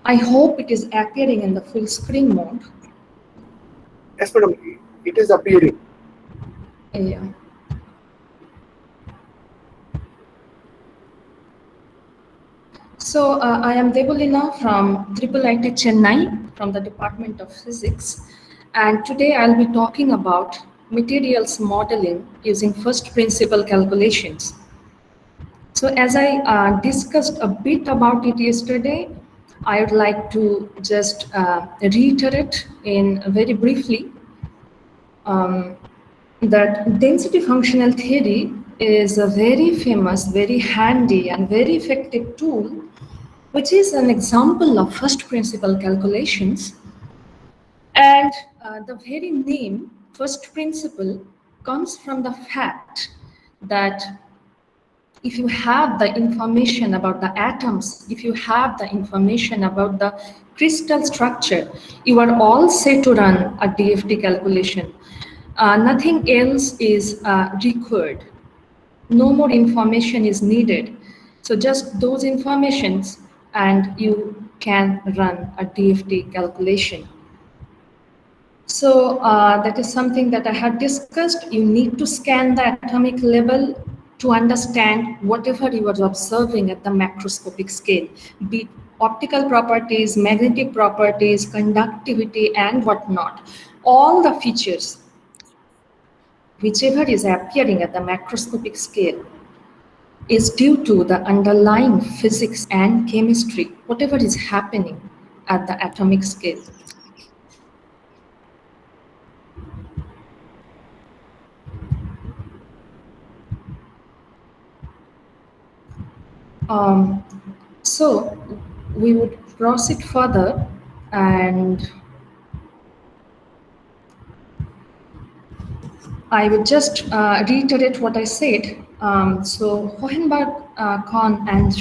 I hope it is appearing in the full screen mode. Yes, madam, it is appearing. Yeah. So I am Debolina from IIIT Chennai from the Department of Physics, and today I'll be talking about materials modeling using first principle calculations. So as I discussed a bit about it yesterday, I would like to just reiterate in very briefly that density functional theory is a very famous, very handy and very effective tool, which is an example of first principle calculations. And the very name, first principle, comes from the fact that if you have the information about the atoms, if you have the information about the crystal structure, you are all set to run a DFT calculation. Nothing else is required. No more information is needed. So just those informations and you can run a DFT calculation. So that is something that I have discussed. You need to scan the atomic level to understand whatever you are observing at the macroscopic scale, be it optical properties, magnetic properties, conductivity, and whatnot. All the features, whichever is appearing at the macroscopic scale, is due to the underlying physics and chemistry, whatever is happening at the atomic scale. So we would proceed further, and I would just reiterate what I said. So Hohenberg, Kohn, and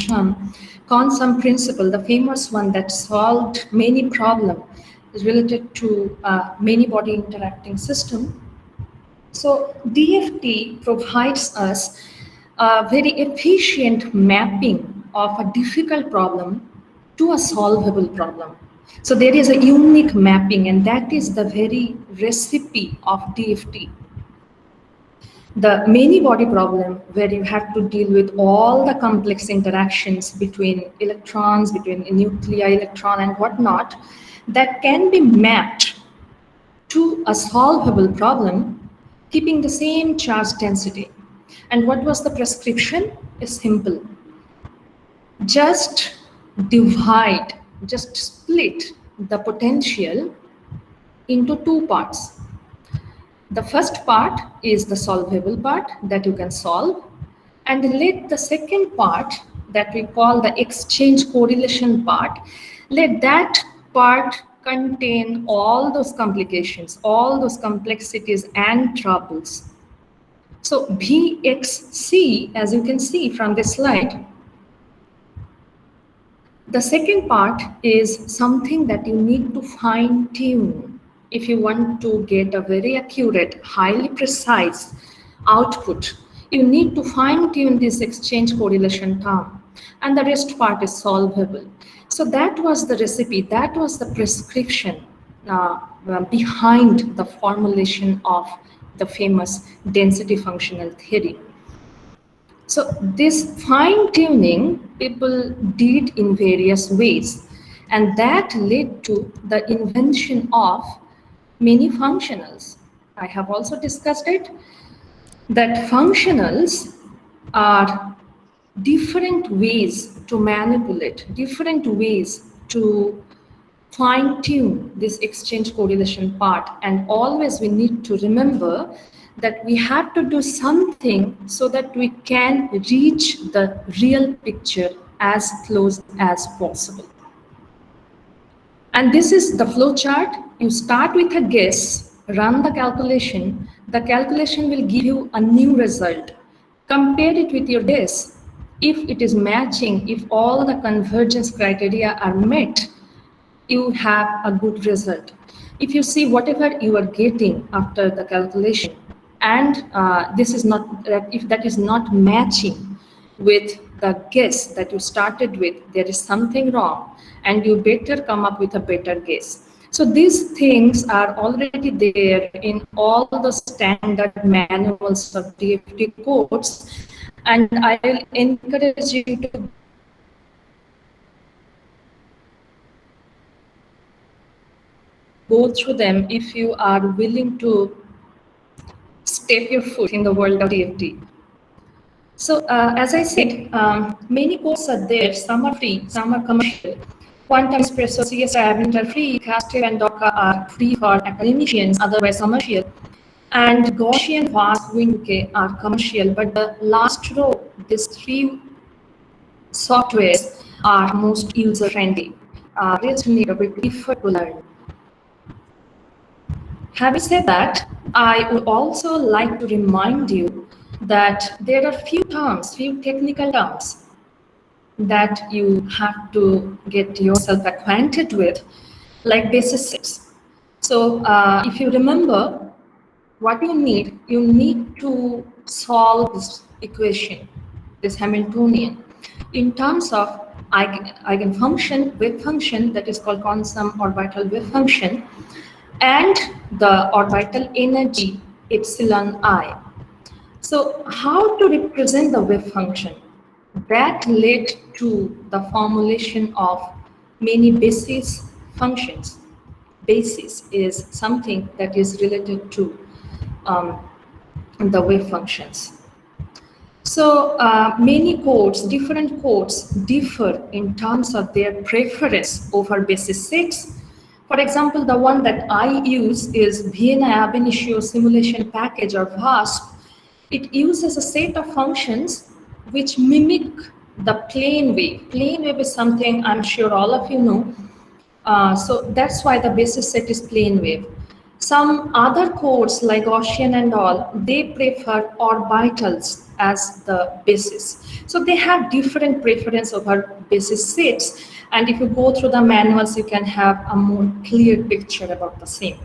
Kohn-Sum principle, the famous one that solved many problems related to many body interacting system. So DFT provides us a very efficient mapping of a difficult problem to a solvable problem. So there is a unique mapping, and that is the very recipe of DFT. The many body problem, where you have to deal with all the complex interactions between electrons, between nuclei, electron, and whatnot, that can be mapped to a solvable problem keeping the same charge density. And what was the prescription? Is simple. Just divide, just split the potential into two parts. The first part is the solvable part that you can solve, and let the second part that we call the exchange correlation part, let that part contain all those complications, all those complexities and troubles. So VXC, as you can see from this slide, the second part is something that you need to fine tune if you want to get a very accurate, highly precise output. You need to fine tune this exchange correlation term, and the rest part is solvable. So that was the recipe, that was the prescription behind the formulation of the famous density functional theory. So this fine tuning people did in various ways, and that led to the invention of many functionals. I have also discussed it, that functionals are different ways to manipulate, different ways to fine tune this exchange correlation part. And always we need to remember that we have to do something so that we can reach the real picture as close as possible. And this is the flow chart. You start with a guess, run the calculation will give you a new result. Compare it with your guess. If it is matching, if all the convergence criteria are met, you have a good result. If you see whatever you are getting after the calculation, and this is not, if that is not matching with the guess that you started with, there is something wrong, and you better come up with a better guess. So these things are already there in all the standard manuals of DFT codes, and I will encourage you to go through them if you are willing to step your foot in the world of DFT. So as I said, many courses are there. Some are free, some are commercial. Quantum Espresso, CSI Advent are free. Castel and Docker are free for academicians, otherwise commercial. And Gaussian, VAST, WinUK are commercial. But the last row, these three softwares are most user-friendly. Really, we prefer to learn. Having said that, I would also like to remind you that there are few terms, few technical terms that you have to get yourself acquainted with, like basis 6. So if you remember, what you need to solve this equation, this Hamiltonian, in terms of eigenfunction, wave function that is called quantum orbital wave function, and the orbital energy epsilon I. So how to represent the wave function? That led to the formulation of many basis functions. Basis is something that is related to the wave functions. So many codes, different codes differ in terms of their preference over basis 6. For example, the one that I use is Vienna ab initio simulation package, or VASP. It uses a set of functions which mimic the plane wave. Plane wave is something I'm sure all of you know. So that's why the basis set is plane wave. Some other codes like Gaussian and all, they prefer orbitals as the basis. So they have different preference over basis sets. And if you go through the manuals, you can have a more clear picture about the same.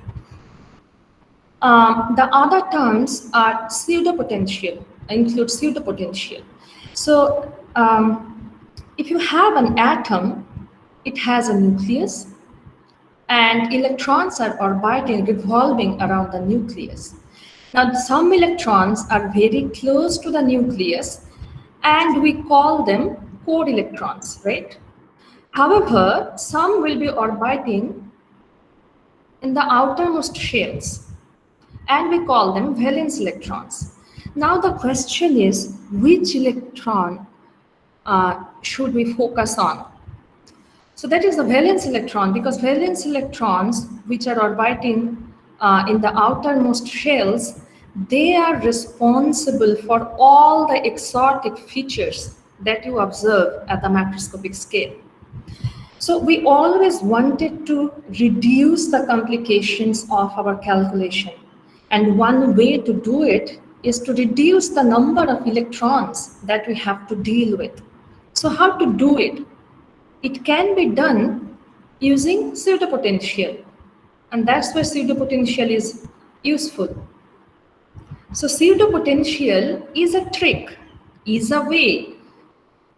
The other terms are pseudopotential, include pseudopotential. So if you have an atom, it has a nucleus, and electrons are orbiting, revolving around the nucleus. Now, some electrons are very close to the nucleus, and we call them core electrons, right? However, some will be orbiting in the outermost shells, and we call them valence electrons. Now, the question is, which electron should we focus on? So that is the valence electron, because valence electrons, which are orbiting in the outermost shells, they are responsible for all the exotic features that you observe at the macroscopic scale. So we always wanted to reduce the complications of our calculation. And one way to do it is to reduce the number of electrons that we have to deal with. So how to do it? It can be done using pseudopotential, and that's where pseudopotential is useful. So pseudopotential is a trick, is a way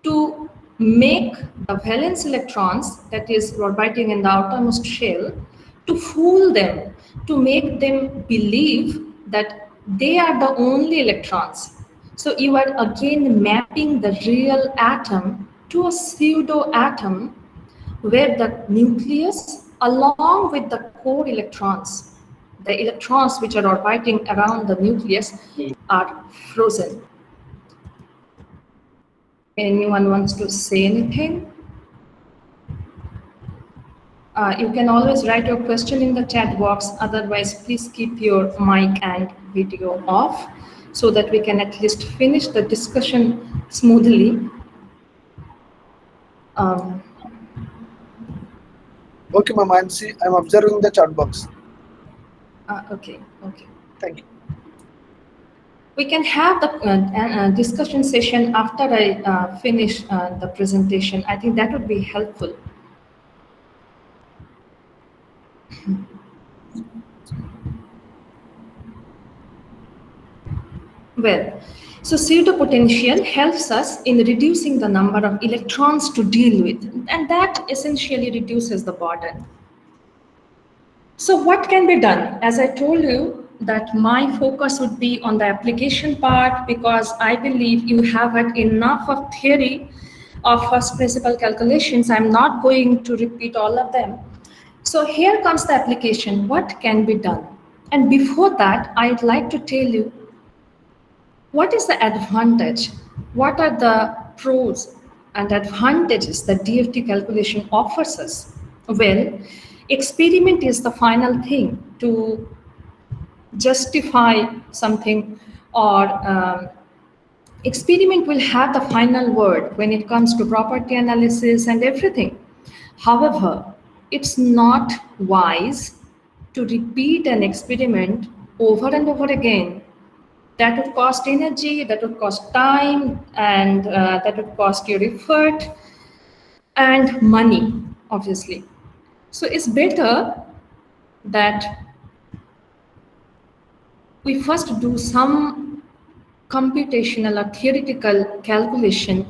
to make the valence electrons, that is orbiting in the outermost shell, to fool them, to make them believe that they are the only electrons. So you are again mapping the real atom to a pseudo atom where the nucleus along with the core electrons, the electrons which are orbiting around the nucleus, are frozen. Anyone wants to say anything? You can always write your question in the chat box. Otherwise, please keep your mic and video off so that we can at least finish the discussion smoothly. Okay, ma'am. I'm observing the chat box. Okay. Thank you. We can have the discussion session after I finish the presentation. I think that would be helpful. Well, so pseudopotential helps us in reducing the number of electrons to deal with, and that essentially reduces the burden. So what can be done? As I told you, that my focus would be on the application part because I believe you have had enough of theory of first principle calculations. I'm not going to repeat all of them. So here comes the application. What can be done? And before that, I'd like to tell you what is the advantage? What are the pros and advantages that DFT calculation offers us? Well, experiment is the final thing to justify something, or experiment will have the final word when it comes to property analysis and everything. However, it's not wise to repeat an experiment over and over again. That would cost energy, that would cost time, and that would cost your effort and money, obviously. So it's better that we first do some computational or theoretical calculation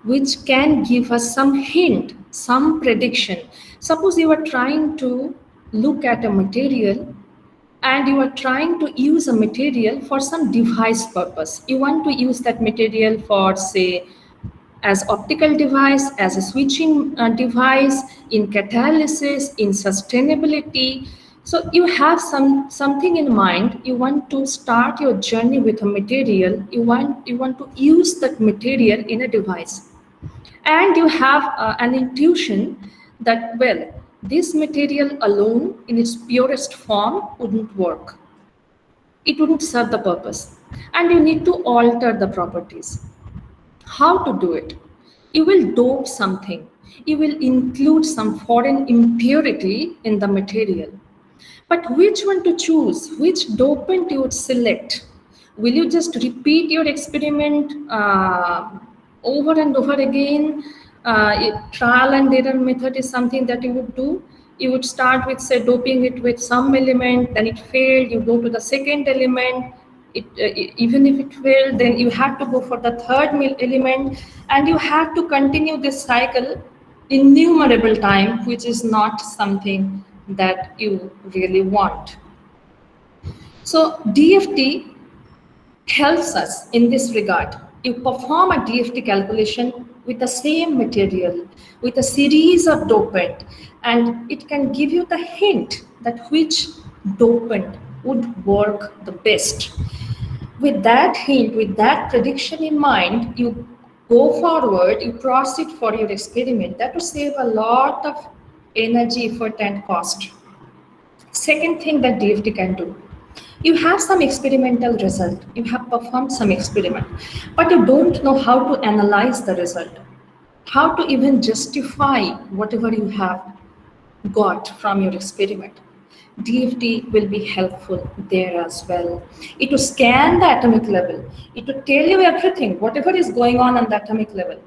which can give us some hint, some prediction. Suppose you are trying to look at a material and you are trying to use a material for some device purpose. You want to use that material for, say, as optical device, as a switching device, in catalysis, in sustainability. So you have something in mind. You want to start your journey with a material. You want to use that material in a device, and you have an intuition that, well, this material alone in its purest form wouldn't work. It wouldn't serve the purpose, and you need to alter the properties. How to do it? You will dope something. You will include some foreign impurity in the material. But which one to choose? Which dopant you would select? Will you just repeat your experiment over and over again? Trial and error method is something that you would do. You would start with, say, doping it with some element, then it failed, you go to the second element, even if it failed, then you have to go for the third element, and you have to continue this cycle innumerable time, which is not something that you really want. So DFT helps us in this regard. You perform a DFT calculation with the same material, with a series of dopant, and it can give you the hint that which dopant would work the best. With that hint, with that prediction in mind, you go forward, you proceed for your experiment. That will save a lot of energy, effort, and cost. Second thing that DFT can do, you have some experimental result, you have performed some experiment, but you don't know how to analyze the result, how to even justify whatever you have got from your experiment. DFT will be helpful there as well. It will scan the atomic level. It will tell you everything, whatever is going on the atomic level,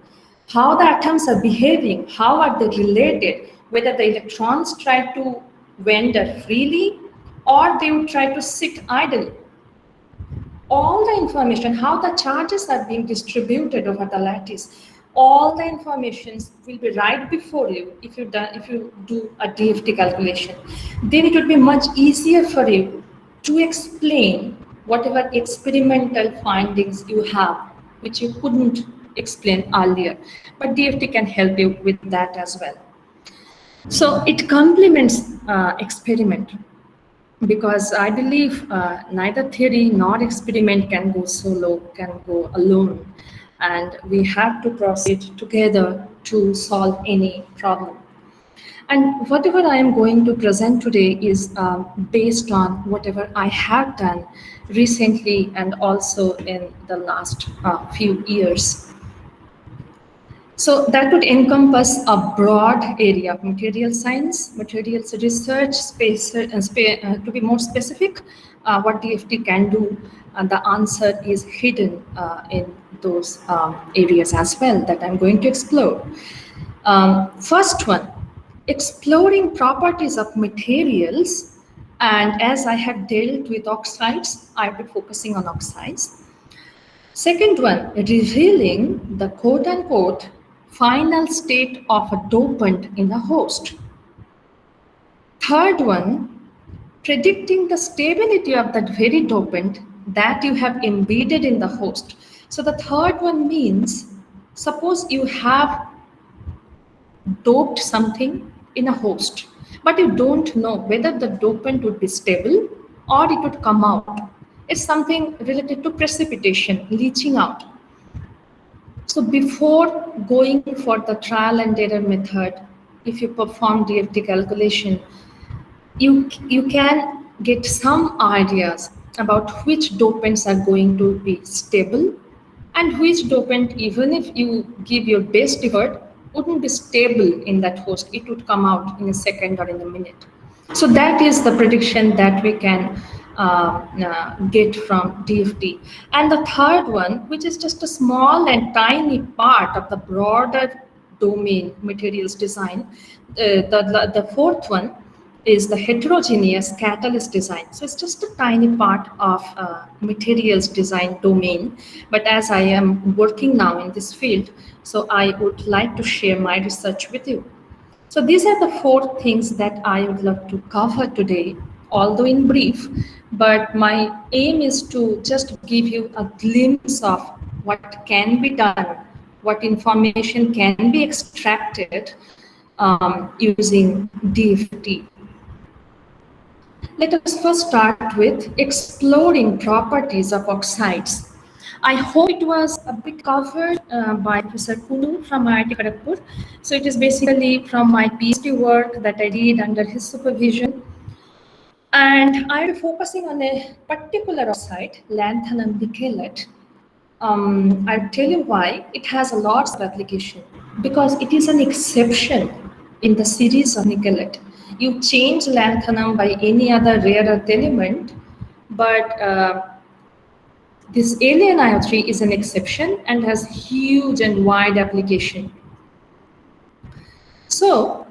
how the atoms are behaving, how are they related, whether the electrons try to wander freely or they would try to sit idle. All the information, how the charges are being distributed over the lattice, all the informations will be right before you if you do a DFT calculation. Then it would be much easier for you to explain whatever experimental findings you have, which you couldn't explain earlier. But DFT can help you with that as well. So it complements experiment, because I believe neither theory nor experiment can go solo, can go alone, and we have to proceed together to solve any problem. And whatever I am going to present today is based on whatever I have done recently and also in the last few years. So that would encompass a broad area of material science, materials research, to be more specific, what DFT can do, and the answer is hidden in those areas as well that I'm going to explore. First one, exploring properties of materials, and as I have dealt with oxides, I'll be focusing on oxides. Second one, revealing the quote unquote final state of a dopant in a host. Third one, predicting the stability of that very dopant that you have embedded in the host. So the third one means, suppose you have doped something in a host, but you don't know whether the dopant would be stable or it would come out. It's something related to precipitation, leaching out. So before going for the trial and error method, if you perform DFT calculation, you can get some ideas about which dopants are going to be stable and which dopant, even if you give your best effort, wouldn't be stable in that host. It would come out in a second or in a minute. So that is the prediction that we can get from DFT. And the third one, which is just a small and tiny part of the broader domain materials design, the fourth one is the heterogeneous catalyst design. So it's just a tiny part of materials design domain. But as I am working now in this field, so I would like to share my research with you. So these are the four things that I would love to cover today, although in brief, but my aim is to just give you a glimpse of what can be done, what information can be extracted using DFT. Let us first start with exploring properties of oxides. I hope it was a bit covered by Professor Kunu from IIT Kharagpur. So it is basically from my PhD work that I did under his supervision. And I am focusing on a particular oxide, lanthanum nickelate. I'll tell you why. It has a lot of application because it is an exception in the series of nickelate. You change lanthanum by any other rare earth element, but this AlNiO3 is an exception and has huge and wide application. So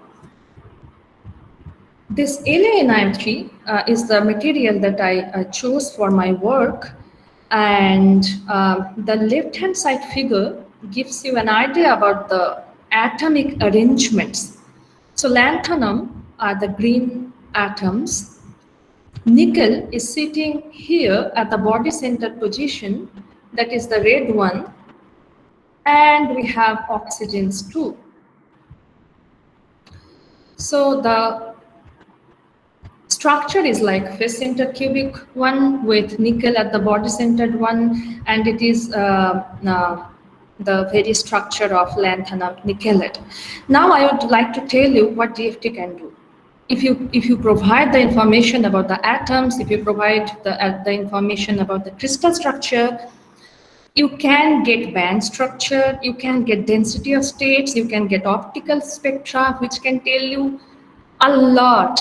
this AlNiO3 is the material that I chose for my work, and the left-hand side figure gives you an idea about the atomic arrangements. So lanthanum are the green atoms. Nickel is sitting here at the body center position, that is the red one, and we have oxygens too. So the structure is like face center cubic one with nickel at the body centered one, and it is the very structure of lanthanum nickelate. Now I would like to tell you what DFT can do. If you provide the information about the atoms, if you provide the information about the crystal structure, you can get band structure, you can get density of states, you can get optical spectra, which can tell you a lot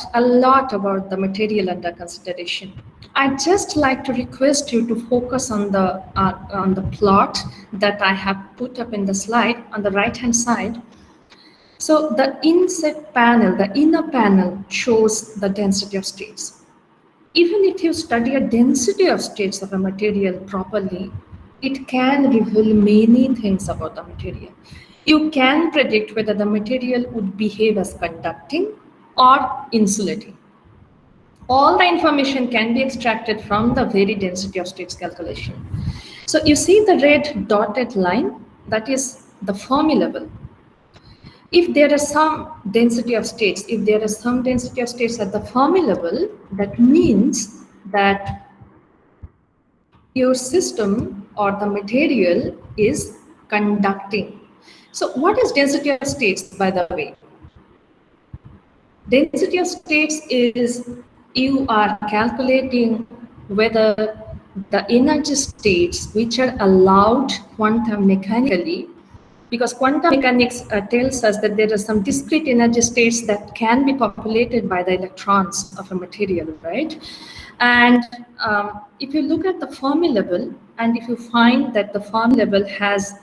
about the material under consideration. I'd just like to request you to focus on the plot that I have put up in the slide on the right-hand side. So the inset panel, the inner panel, shows the density of states. Even if you study a density of states of a material properly, it can reveal many things about the material. You can predict whether the material would behave as conducting or insulating. All the information can be extracted from the very density of states calculation. So you see the red dotted line, that is the Fermi level. If there is some density of states, at the Fermi level, that means that your system or the material is conducting. So what is density of states, by the way? Density of states is you are calculating whether the energy states which are allowed quantum mechanically, because quantum mechanics tells us that there are some discrete energy states that can be populated by the electrons of a material, right? And if you look at the Fermi level, and if you find that the Fermi level has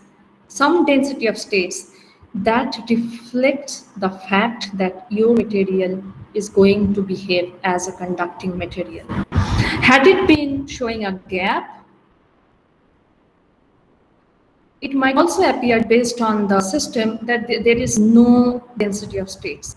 some density of states, that reflects the fact that your material is going to behave as a conducting material. Had it been showing a gap, It might also appear based on the system that there is no density of states.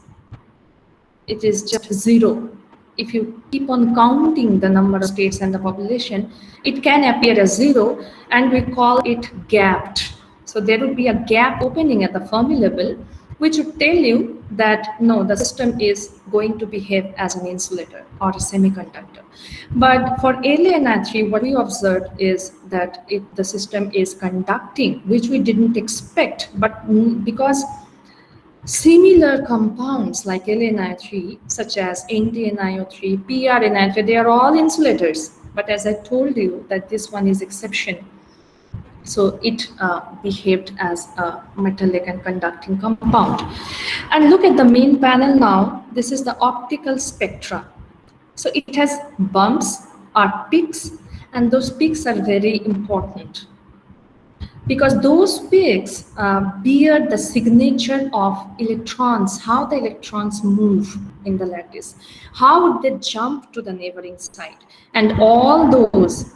It is just zero. If you keep on counting the number of states and the population, it can appear as zero, and we call it gapped. So there would be a gap opening at the Fermi level, which would tell you that no, the system is going to behave as an insulator or a semiconductor. But for LaNi3, what we observed is that the system is conducting, which we didn't expect, but because similar compounds like LaNi3, such as NdNiO3, PrNiO3, they are all insulators. But as I told you, that this one is exception. So it behaved as a metallic and conducting compound. And look at the main panel now. This is the optical spectra. So it has bumps or peaks, and those peaks are very important, because those peaks bear the signature of electrons, how the electrons move in the lattice, how would they jump to the neighboring site. And all those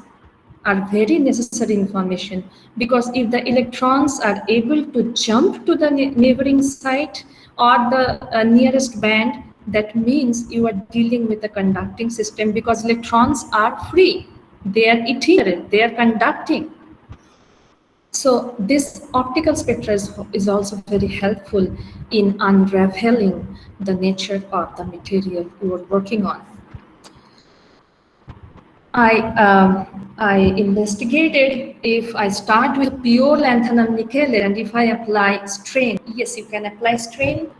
are very necessary information, because if the electrons are able to jump to the neighboring site or the nearest band, that means you are dealing with a conducting system, because electrons are free, they are itinerant, they are conducting. So this optical spectra is also very helpful in unraveling the nature of the material you are working on. I investigated if I start with pure lanthanum nickel and if I apply strain. Yes, you can apply strain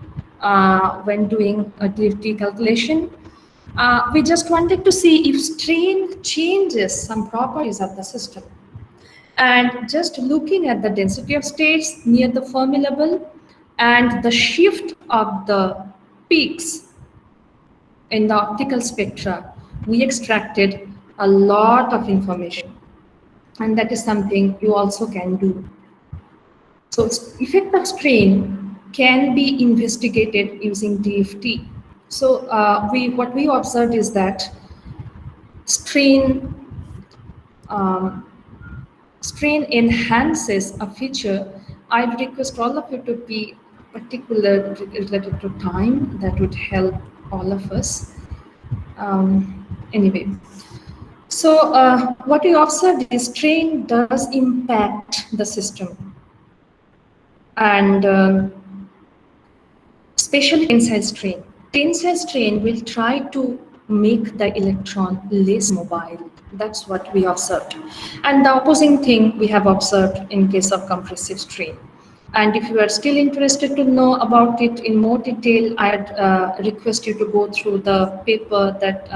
when doing a DFT calculation. We just wanted to see if strain changes some properties of the system. And just looking at the density of states near the Fermi level and the shift of the peaks in the optical spectra, we extracted a lot of information. And that is something you also can do. So effect of strain can be investigated using DFT. So what we observed is that strain enhances a feature. I'd request all of you to be particular related to time. That would help all of us. Anyway, so what we observed is strain does impact the system, and especially tensile strain. Tensile strain will try to make the electron less mobile. That's what we observed. And the opposing thing we have observed in case of compressive strain. And if you are still interested to know about it in more detail, I'd request you to go through the paper that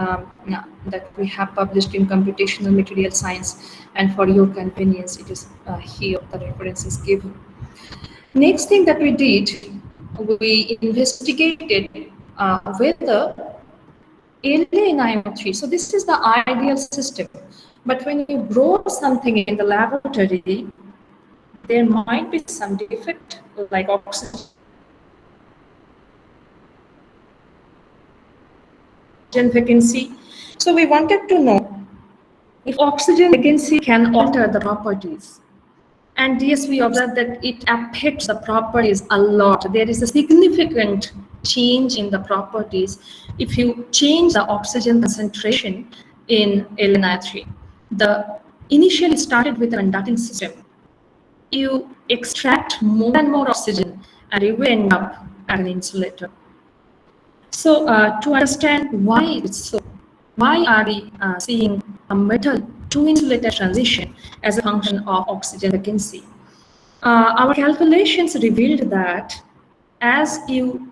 we have published in Computational Material Science. And for your convenience, it is here, the reference is given. Next thing that we did, we investigated whether LaNiO3, so this is the ideal system, but when you grow something in the laboratory, there might be some defect like oxygen vacancy. So we wanted to know if oxygen vacancy can alter the properties. And yes, we observed that it affects the properties a lot. There is a significant change in the properties if you change the oxygen concentration in LaNi3. The initially started with a conducting system. You extract more and more oxygen and you will end up as an insulator. So to understand why it's so, why are we seeing a metal to insulator transition as a function of oxygen vacancy? Our calculations revealed that as you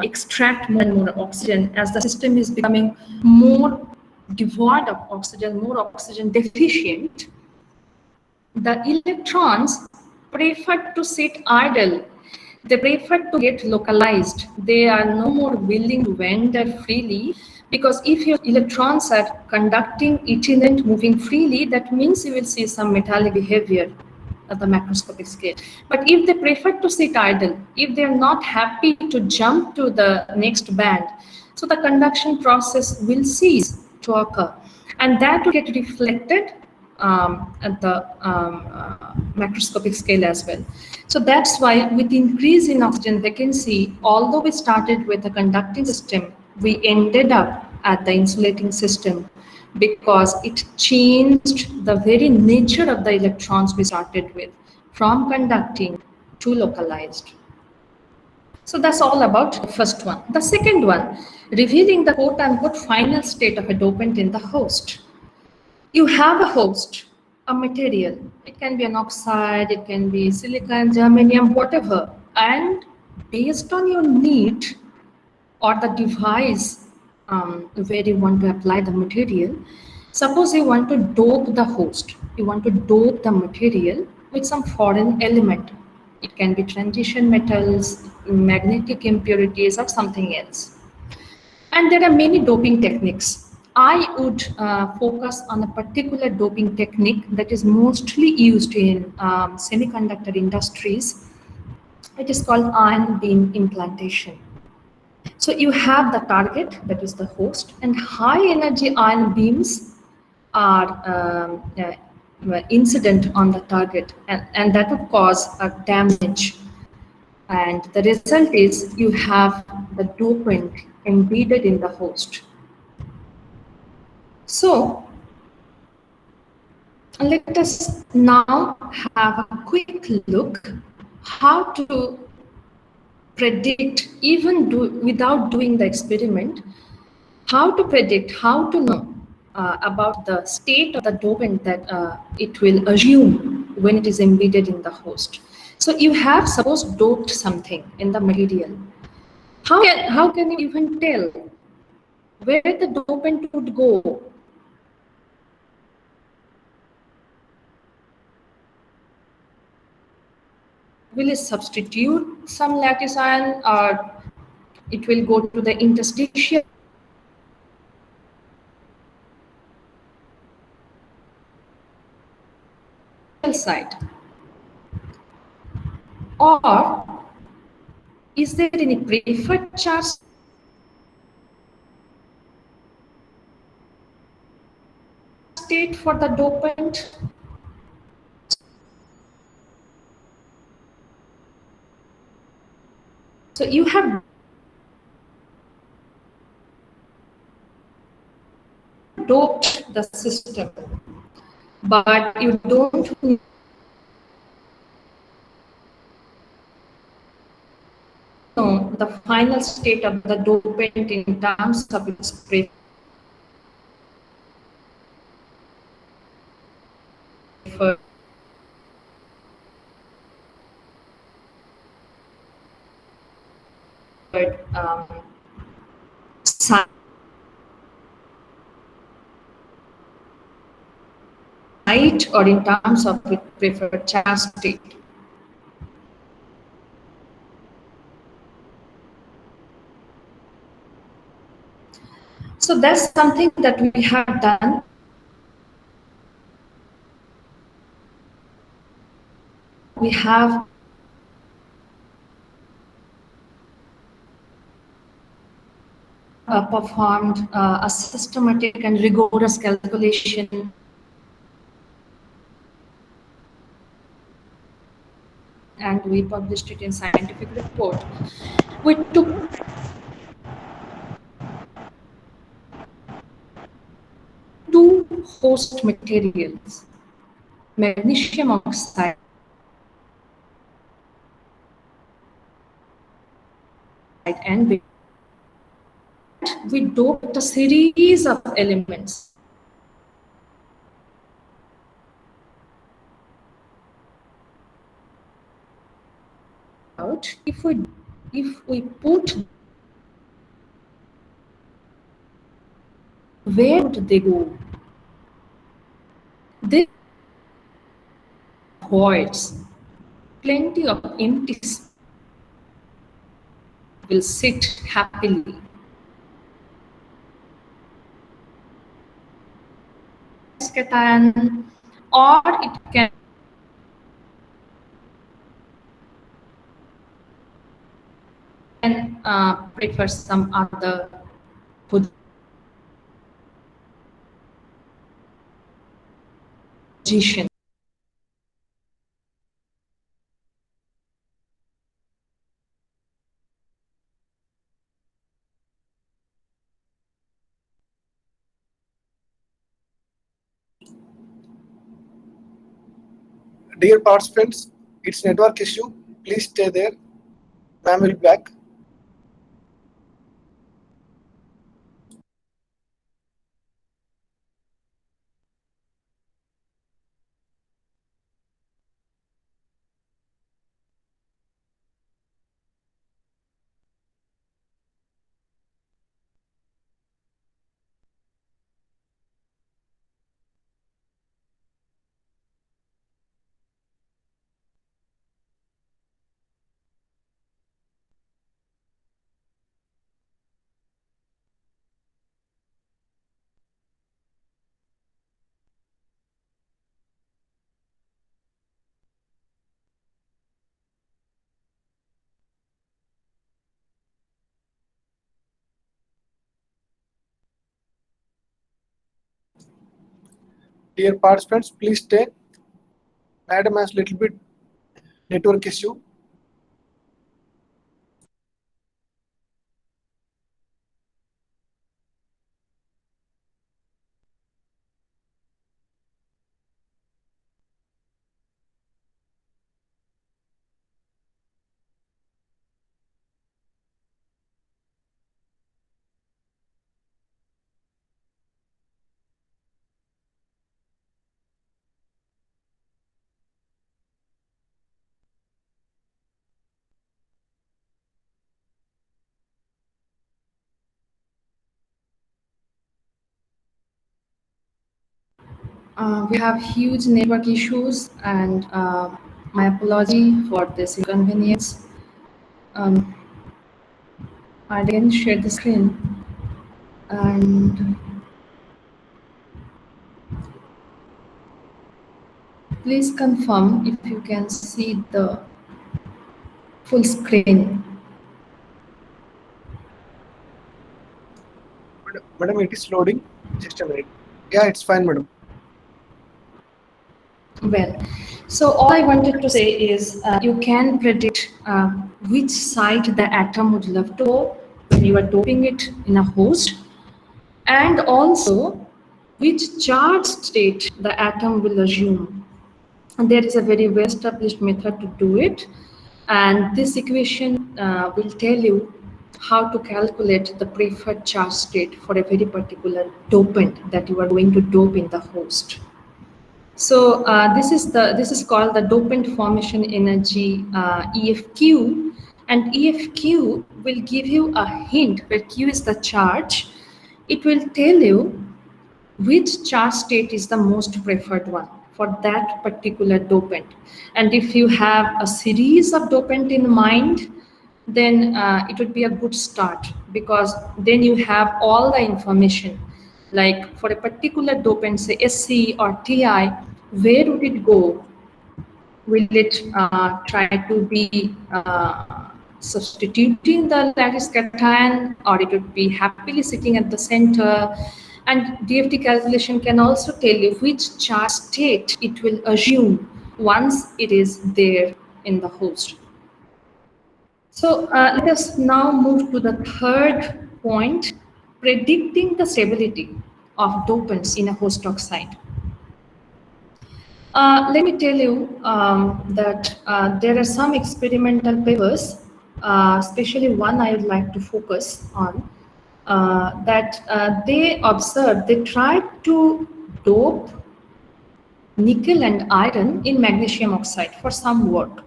extract more and more oxygen, as the system is becoming more devoid of oxygen, more oxygen deficient, the electrons prefer to sit idle. They prefer to get localized. They are no more willing to wander freely, because if your electrons are conducting itinerant, moving freely, that means you will see some metallic behavior at the macroscopic scale. But if they prefer to sit idle, if they are not happy to jump to the next band, so the conduction process will cease to occur, and that will get reflected at the macroscopic scale as well. So that's why with increase in oxygen vacancy, although we started with a conducting system, we ended up at the insulating system because it changed the very nature of the electrons we started with from conducting to localized. So that's all about the first one. The second one, revealing the quote unquote final state of a dopant in the host. You have a host, a material. It can be an oxide, it can be silicon, germanium, whatever. And based on your need or the device where you want to apply the material, suppose you want to dope the host, you want to dope the material with some foreign element. It can be transition metals, magnetic impurities, or something else. And there are many doping techniques. I would focus on a particular doping technique that is mostly used in semiconductor industries. It is called ion beam implantation. So you have the target, that is the host, and high energy ion beams are incident on the target, and that would cause a damage. And the result is you have the dopant embedded in the host. So let us now have a quick look how to predict, even without doing the experiment, how to predict, how to know about the state of the dopant that it will assume when it is embedded in the host. So you have, suppose, doped something in the material. How can you even tell where the dopant would go? Will it substitute some lattice ion, or it will go to the interstitial side? Or is there any preferred charge state for the dopant? So you have doped the system, but you don't know the final state of the dopant in terms of its preferred site, or in terms of its preferred charge state. So that's something that we have done. We have performed a systematic and rigorous calculation and we published it in scientific report. We took two host materials, magnesium oxide and we doped a series of elements. If we put, where would they go? They voids, plenty of empty space will sit happily. Cation, or it can prefer some other position. Dear participants, it's network issue. Please stay there. Ma'am will be back. Dear participants, please stay. Madam has little bit network issue. We have huge network issues, and my apology for this inconvenience. Um, I didn't share the screen, and please confirm if you can see the full screen. Madam, it is loading. Just a minute. Yeah, it's fine, madam. Well, so all I wanted to say is you can predict which side the atom would love to go when you are doping it in a host, and also which charge state the atom will assume. And there is a very well established method to do it, and this equation will tell you how to calculate the preferred charge state for a very particular dopant that you are going to dope in the host. So this is called the dopant formation energy EFQ, and EFQ will give you a hint where Q is the charge. It will tell you which charge state is the most preferred one for that particular dopant. And if you have a series of dopant in mind, then it would be a good start, because then you have all the information. Like for a particular dopant, say SC or TI, where would it go? Will it try to be substituting the lattice cation, or it would be happily sitting at the center? And DFT calculation can also tell you which charge state it will assume once it is there in the host. So let us now move to the third point, predicting the stability of dopants in a host oxide. Let me tell you that there are some experimental papers, especially one I would like to focus on, that they tried to dope nickel and iron in magnesium oxide for some work,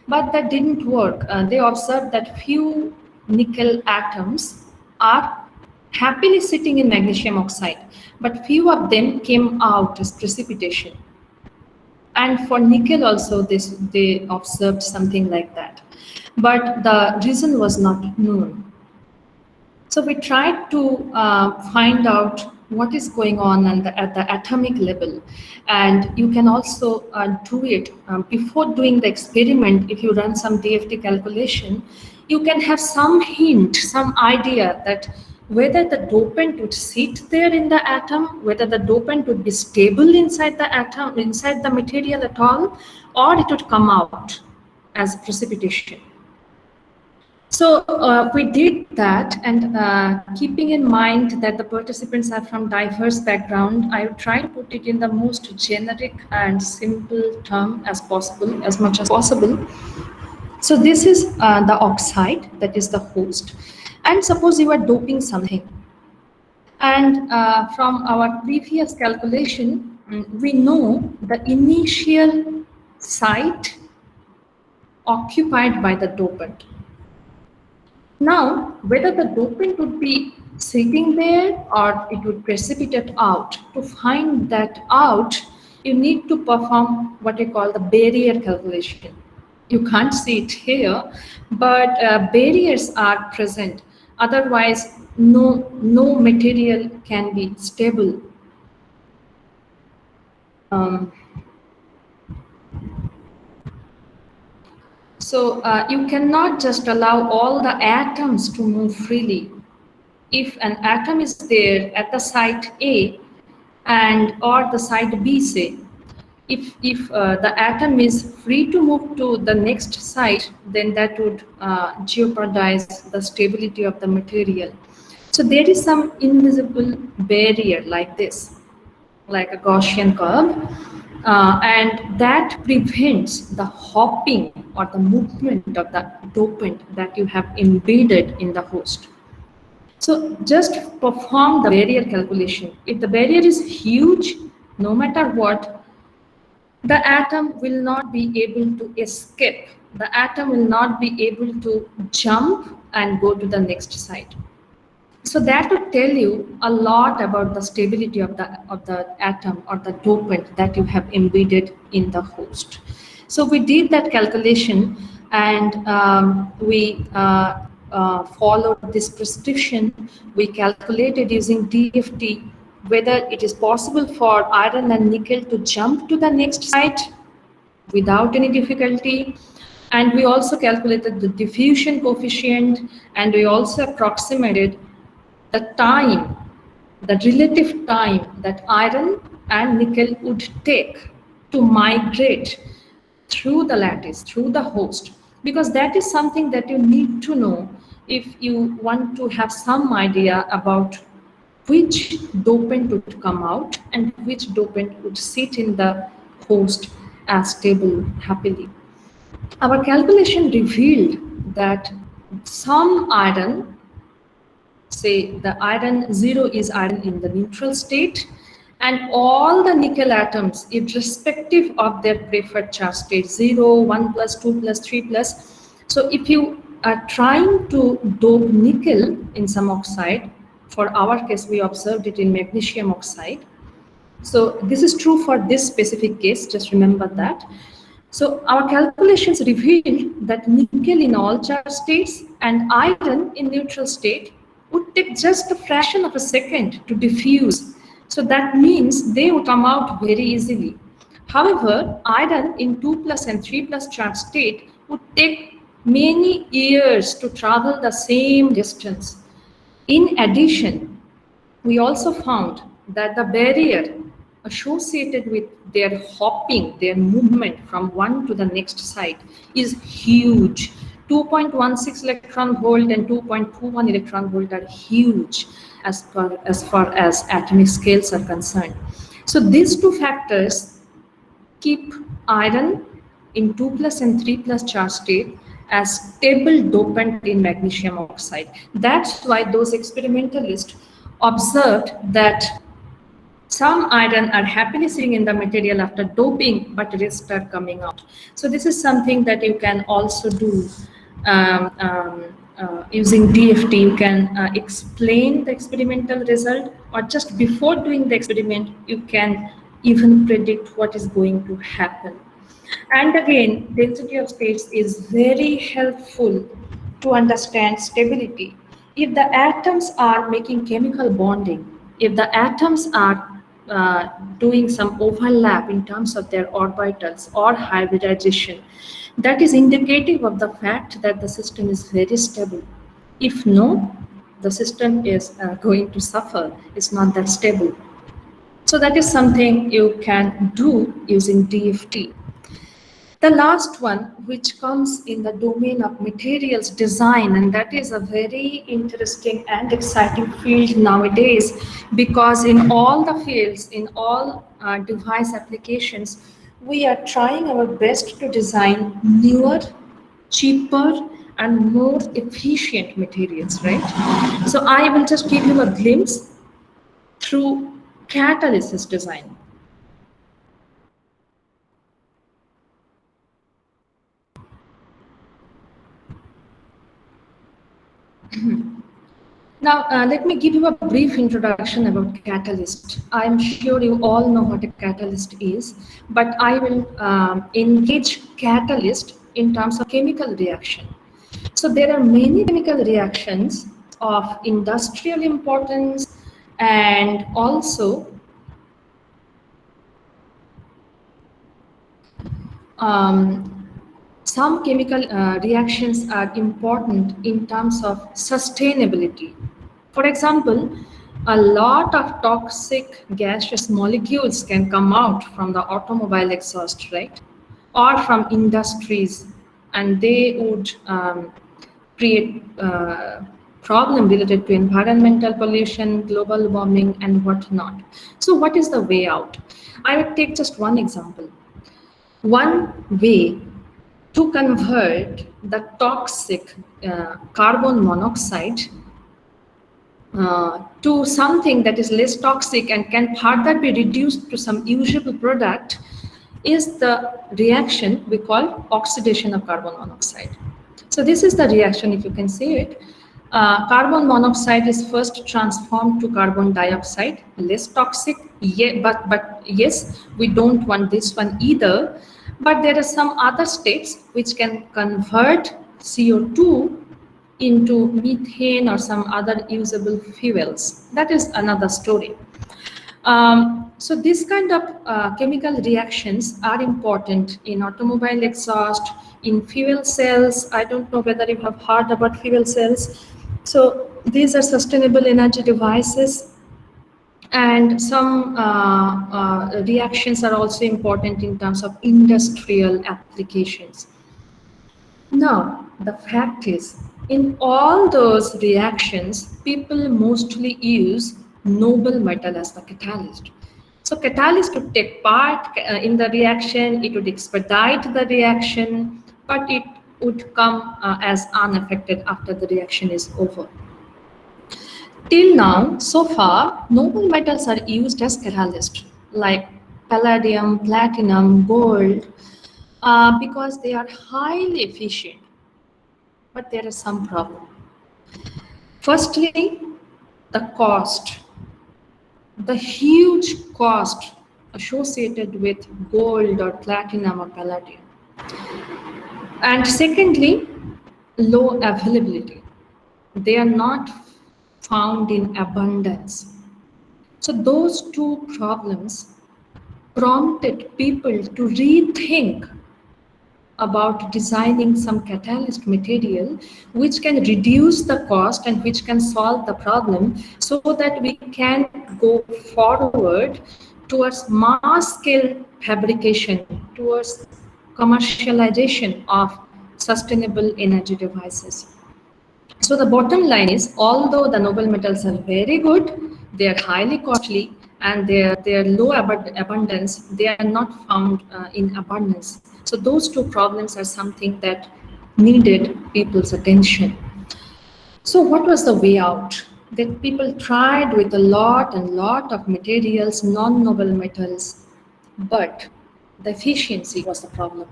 but that didn't work. They observed that few nickel atoms are happily sitting in magnesium oxide, but few of them came out as precipitation. And for nickel also, they observed something like that. But the reason was not known. So we tried to find out what is going on at the atomic level. And you can also do it before doing the experiment. If you run some DFT calculation, you can have some hint, some idea that whether the dopant would sit there in the atom, whether the dopant would be stable inside the atom, inside the material at all, or it would come out as precipitation. So we did that, and keeping in mind that the participants are from diverse background, I would try to put it in the most generic and simple term as possible, as much as possible. So this is the oxide, that is the host. And suppose you are doping something. And from our previous calculation, we know the initial site occupied by the dopant. Now, whether the dopant would be sitting there or it would precipitate out, to find that out, you need to perform what we call the barrier calculation. You can't see it here, but barriers are present. Otherwise, no material can be stable. So you cannot just allow all the atoms to move freely. If an atom is there at the site A and or the site B, say, if the atom is free to move to the next site, then that would jeopardize the stability of the material. So there is some invisible barrier like this, like a Gaussian curve, and that prevents the hopping or the movement of the dopant that you have embedded in the host. So just perform the barrier calculation. If the barrier is huge, no matter what, the atom will not be able to escape. The atom will not be able to jump and go to the next site. So that would tell you a lot about the stability of the atom or the dopant that you have embedded in the host. So we did that calculation, and we followed this prescription. We calculated using DFT whether it is possible for iron and nickel to jump to the next site without any difficulty. And we also calculated the diffusion coefficient, and we also approximated the time, the relative time that iron and nickel would take to migrate through the lattice, through the host, because that is something that you need to know if you want to have some idea about which dopant would come out and which dopant would sit in the host as stable happily. Our calculation revealed that some iron, say the iron 0 is iron in the neutral state, and all the nickel atoms, irrespective of their preferred charge state, 0, 1 plus, 2 plus, 3 plus. So if you are trying to dope nickel in some oxide, for our case, we observed it in magnesium oxide. So this is true for this specific case, just remember that. So our calculations revealed that nickel in all charge states and iron in neutral state would take just a fraction of a second to diffuse. So that means they would come out very easily. However, iron in 2 plus and 3 plus charge state would take many years to travel the same distance. In addition, we also found that the barrier associated with their hopping, their movement from one to the next site is huge. 2.16 electron volt and 2.21 electron volt are huge as far as atomic scales are concerned. So these two factors keep iron in 2 plus and 3 plus charge state as stable dopant in magnesium oxide. That's why those experimentalists observed that some iron are happily sitting in the material after doping, but rest are coming out. So this is something that you can also do using DFT. You can explain the experimental result, or just before doing the experiment, you can even predict what is going to happen. And again, density of states is very helpful to understand stability. If the atoms are making chemical bonding, if the atoms are doing some overlap in terms of their orbitals or hybridization, that is indicative of the fact that the system is very stable. If no, the system is going to suffer. It's not that stable. So that is something you can do using DFT. The last one, which comes in the domain of materials design, and that is a very interesting and exciting field nowadays, because in all the fields, in all device applications, we are trying our best to design newer, cheaper, and more efficient materials, right? So I will just give you a glimpse through catalysis design. Now, let me give you a brief introduction about catalyst. I'm sure you all know what a catalyst is, but I will engage catalyst in terms of chemical reaction. So there are many chemical reactions of industrial importance, and also um, some chemical reactions are important in terms of sustainability. For example, a lot of toxic gaseous molecules can come out from the automobile exhaust, right? Or from industries, and they would create problem related to environmental pollution, global warming, and whatnot. So what is the way out? I would take just one example. One way to convert the toxic carbon monoxide to something that is less toxic and can further be reduced to some usable product is the reaction we call oxidation of carbon monoxide. So this is the reaction, if you can see it. Carbon monoxide is first transformed to carbon dioxide, less toxic, yeah, but yes, we don't want this one either. But there are some other steps which can convert CO2 into methane or some other usable fuels. That is another story. So this kind of chemical reactions are important in automobile exhaust, in fuel cells. I don't know whether you have heard about fuel cells. So these are sustainable energy devices, and some reactions are also important in terms of industrial applications. Now, the fact is, in all those reactions, people mostly use noble metal as the catalyst. So catalyst would take part in the reaction, it would expedite the reaction, but it would come as unaffected after the reaction is over. Till now, so far, noble metals are used as catalyst, like palladium, platinum, gold, because they are highly efficient. But there is some problem. Firstly, the cost, the huge cost associated with gold or platinum or palladium. And secondly, low availability. They are not found in abundance. So those two problems prompted people to rethink about designing some catalyst material which can reduce the cost and which can solve the problem, so that we can go forward towards mass scale fabrication, towards commercialization of sustainable energy devices. So the bottom line is, although the noble metals are very good, they are highly costly, and they are low abundance, they are not found in abundance. So those two problems are something that needed people's attention. So what was the way out? That people tried with a lot of materials, non-noble metals, but the efficiency was the problem.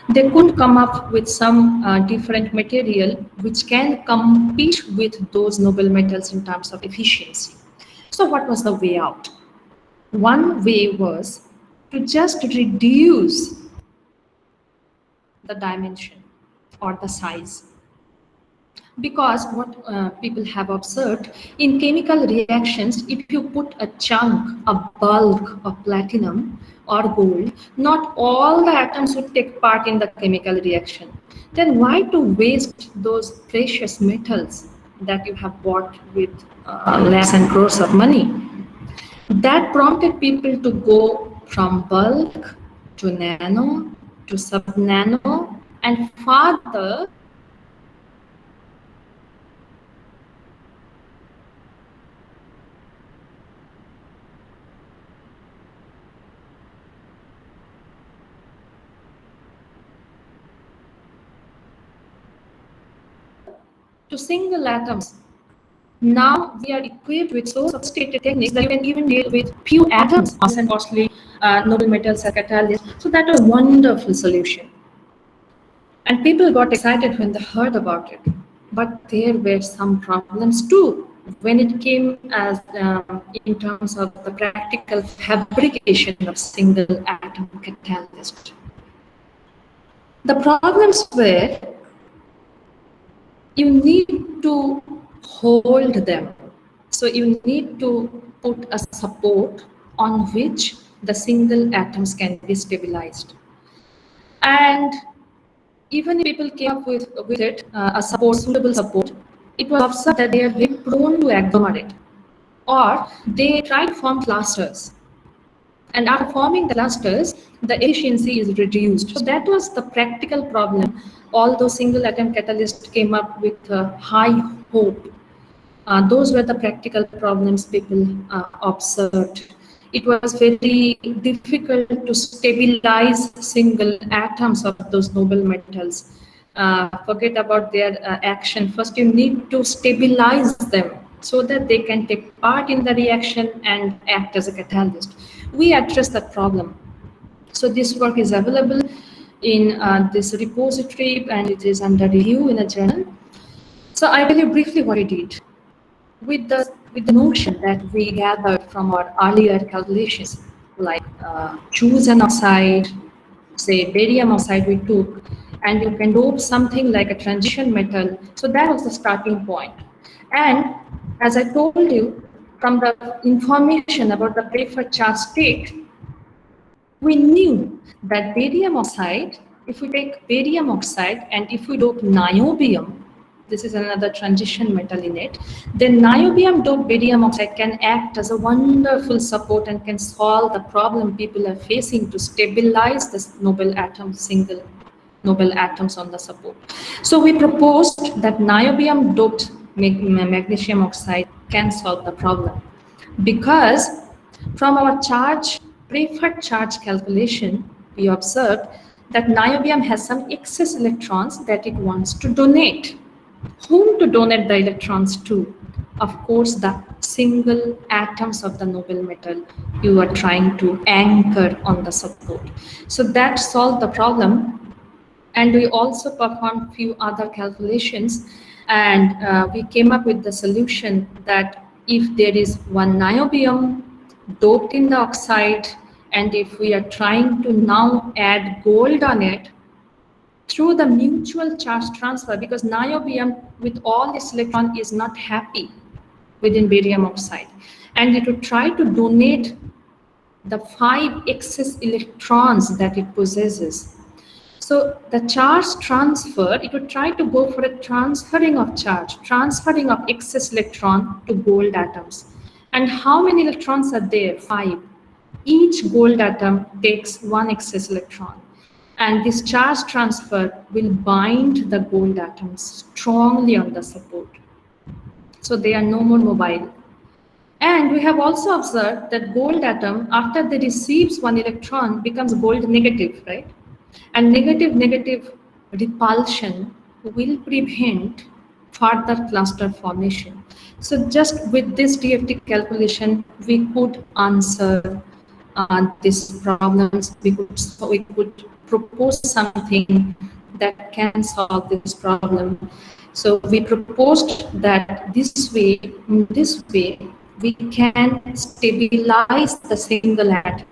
They couldn't come up with some different material which can compete with those noble metals in terms of efficiency. So what was the way out? One way was to just reduce the dimension or the size. Because what people have observed in chemical reactions, if you put a chunk, a bulk of platinum or gold, not all the atoms would take part in the chemical reaction. Then why to waste those precious metals that you have bought with lakhs and crores of money. That prompted people to go from bulk to nano to sub-nano and farther to single atoms. Now we are equipped with so sophisticated techniques that you can even deal with few atoms, and costly noble metals as catalysts. So that was a wonderful solution. And people got excited when they heard about it. But there were some problems too when it came as in terms of the practical fabrication of single atom catalyst. The problems were you need to hold them. So you need to put a support on which the single atoms can be stabilized. And even if people came up with it, a support, suitable support, it was observed that they are very prone to agglomerate, or they try to form clusters. And after forming the clusters, the efficiency is reduced. So that was the practical problem. Although single atom catalyst came up with high hope, those were the practical problems people observed. It was very difficult to stabilize single atoms of those noble metals. Forget about their action. First, you need to stabilize them so that they can take part in the reaction and act as a catalyst. We address that problem. So this work is available in this repository and it is under review in a journal. So I tell you briefly what we did. With the notion that we gathered from our earlier calculations, like choose an oxide, say barium oxide we took, and you can dope something like a transition metal. So that was the starting point. And as I told you, from the information about the preferred charge state, we knew that barium oxide, if we take barium oxide and if we dope niobium, this is another transition metal in it, then niobium doped barium oxide can act as a wonderful support and can solve the problem people are facing to stabilize this noble atom, single noble atoms on the support. So we proposed that niobium doped magnesium oxide can solve the problem because from our preferred charge calculation, we observed that niobium has some excess electrons that it wants to donate. Whom to donate the electrons to? Of course, the single atoms of the noble metal you are trying to anchor on the support. So that solved the problem. And we also performed few other calculations and we came up with the solution that if there is one niobium doped in the oxide and if we are trying to now add gold on it, through the mutual charge transfer, because niobium with all its electron is not happy within barium oxide, and it would try to donate the 5 excess electrons that it possesses. So the charge transfer, it would try to go for a transferring of charge, transferring of excess electron to gold atoms. And how many electrons are there? 5. Each gold atom takes 1 excess electron. And this charge transfer will bind the gold atoms strongly on the support. So they are no more mobile. And we have also observed that gold atom, after they receives 1 electron, becomes gold negative, right? And negative repulsion will prevent further cluster formation. So just with this DFT calculation, we could answer these problems. We could propose something that can solve this problem. So we proposed that in this way, we can stabilize the single atom.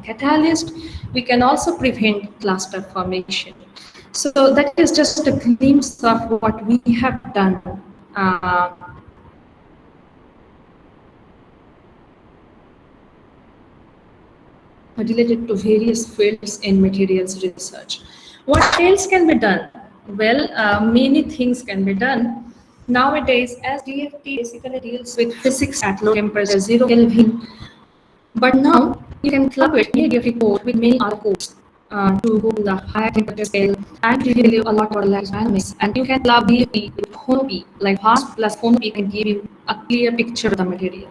Catalyst, we can also prevent cluster formation. So that is just a glimpse of what we have done related to various fields in materials research. What else can be done? Well, many things can be done. Nowadays, as DFT basically deals with physics at low temperature, 0 Kelvin, but now you can club it in a DFT code with many other codes to go to the higher temperature scale and give you a lot more like dynamics. And you can club DFT with Phonopy, like fast plus Phonopy can give you a clear picture of the material.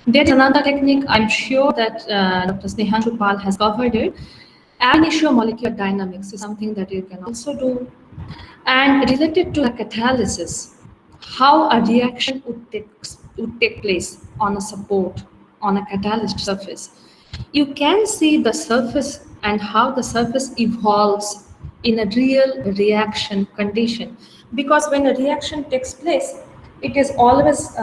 There is another technique, I'm sure that Dr. Snehanshu Pal has covered it. Ab initio molecular dynamics is something that you can also do. And related to the catalysis, how a reaction would take place on a support, on a catalyst surface. You can see the surface and how the surface evolves in a real reaction condition. Because when a reaction takes place, it always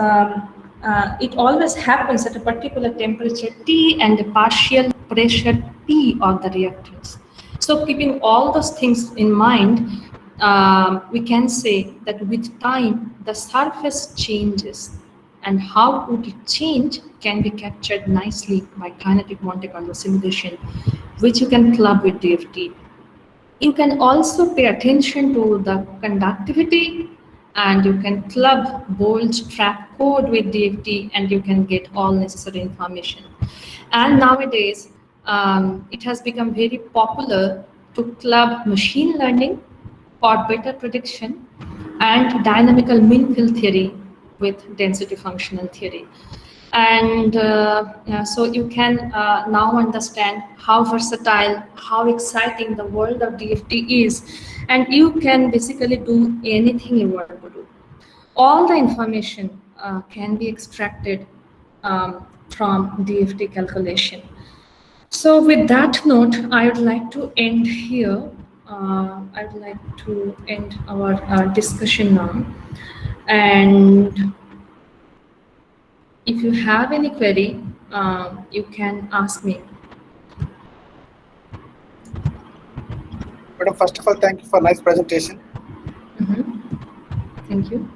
happens at a particular temperature T and a partial pressure P of the reactants. So keeping all those things in mind, we can say that with time, the surface changes, and how would it change can be captured nicely by kinetic Monte Carlo simulation, which you can club with DFT. You can also pay attention to the conductivity, and you can club bold trap code with DFT, and you can get all necessary information. And nowadays, it has become very popular to club machine learning for better prediction and dynamical mean field theory with density functional theory. And yeah, so you can now understand how versatile, how exciting the world of DFT is, and you can basically do anything you want to do. All the information can be extracted from DFT calculation. So with that note, I would like to end here. I would like to end our discussion now. And if you have any query, you can ask me. Madam, first of all, thank you for nice presentation. Thank you.